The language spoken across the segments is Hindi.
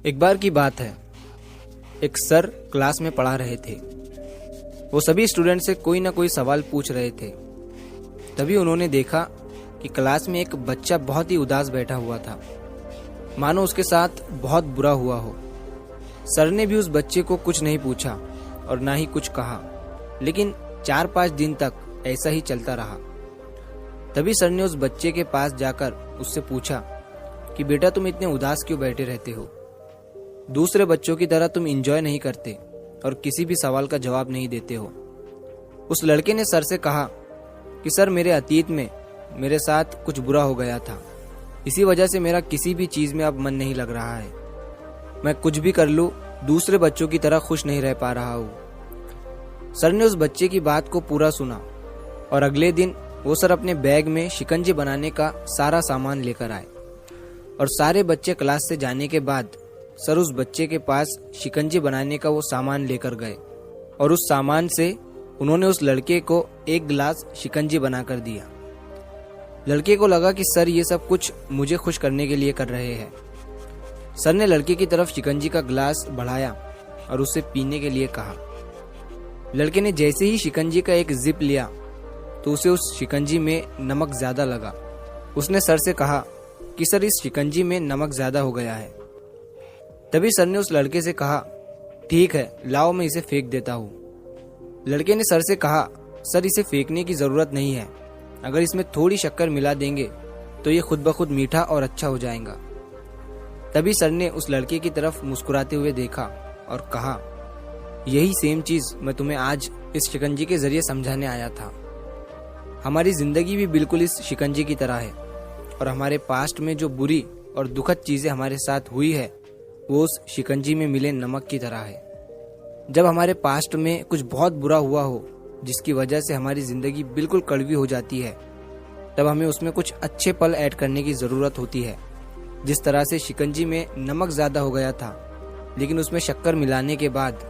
एक बार की बात है, एक सर क्लास में पढ़ा रहे थे। वो सभी स्टूडेंट से कोई ना कोई सवाल पूछ रहे थे। तभी उन्होंने देखा कि क्लास में एक बच्चा बहुत ही उदास बैठा हुआ था, मानो उसके साथ बहुत बुरा हुआ हो। सर ने भी उस बच्चे को कुछ नहीं पूछा और ना ही कुछ कहा, लेकिन 4-5 दिन तक ऐसा ही चलता रहा। तभी सर ने उस बच्चे के पास जाकर उससे पूछा कि बेटा, तुम इतने उदास क्यों बैठे रहते हो? दूसरे बच्चों की तरह तुम एंजॉय नहीं करते और किसी भी सवाल का जवाब नहीं देते हो। उस लड़के ने सर से कहा कि सर, मेरे अतीत में मेरे साथ कुछ बुरा हो गया था, इसी वजह से मेरा किसी भी चीज में अब मन नहीं लग रहा है। मैं कुछ भी कर लूं, दूसरे बच्चों की तरह खुश नहीं रह पा रहा हूँ। सर ने उस बच्चे की बात को पूरा सुना और अगले दिन वो सर अपने बैग में शिकंजी बनाने का सारा सामान लेकर आए और सारे बच्चे क्लास से जाने के बाद सर उस बच्चे के पास शिकंजी बनाने का वो सामान लेकर गए और उस सामान से उन्होंने उस लड़के को 1 गिलास शिकंजी बनाकर दिया। लड़के को लगा कि सर ये सब कुछ मुझे खुश करने के लिए कर रहे हैं। सर ने लड़के की तरफ शिकंजी का गिलास बढ़ाया और उसे पीने के लिए कहा। लड़के ने जैसे ही शिकंजी का एक जिप लिया तो उसे उस शिकंजी में नमक ज्यादा लगा। उसने सर से कहा कि सर, इस शिकंजी में नमक ज्यादा हो गया है। तभी सर ने उस लड़के से कहा, ठीक है, लाओ मैं इसे फेंक देता हूँ। लड़के ने सर से कहा, सर, इसे फेंकने की जरूरत नहीं है, अगर इसमें थोड़ी शक्कर मिला देंगे तो ये खुद ब खुद मीठा और अच्छा हो जाएगा। तभी सर ने उस लड़के की तरफ मुस्कुराते हुए देखा और कहा, यही सेम चीज मैं तुम्हें आज इस शिकंजी के जरिए समझाने आया था। हमारी जिंदगी भी बिल्कुल इस शिकंजी की तरह है और हमारे पास्ट में जो बुरी और दुखद चीजें हमारे साथ हुई है वो उस शिकंजी में मिले नमक की तरह है। जब हमारे पास्ट में कुछ बहुत बुरा हुआ हो जिसकी वजह से हमारी जिंदगी बिल्कुल कड़वी हो जाती है, तब हमें उसमें कुछ अच्छे पल ऐड करने की जरूरत होती है। जिस तरह से शिकंजी में नमक ज्यादा हो गया था लेकिन उसमें शक्कर मिलाने के बाद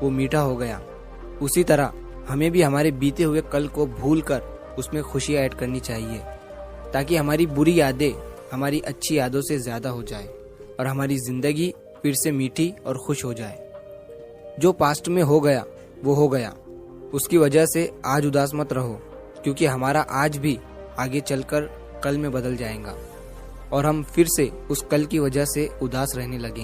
वो मीठा हो गया, उसी तरह हमें भी हमारे बीते हुए कल को भूल कर उसमें खुशियां ऐड करनी चाहिए, ताकि हमारी बुरी यादें हमारी अच्छी यादों से ज्यादा हो जाए और हमारी जिंदगी फिर से मीठी और खुश हो जाए। जो पास्ट में हो गया वो हो गया, उसकी वजह से आज उदास मत रहो, क्योंकि हमारा आज भी आगे चलकर कल में बदल जाएगा और हम फिर से उस कल की वजह से उदास रहने लगेंगे।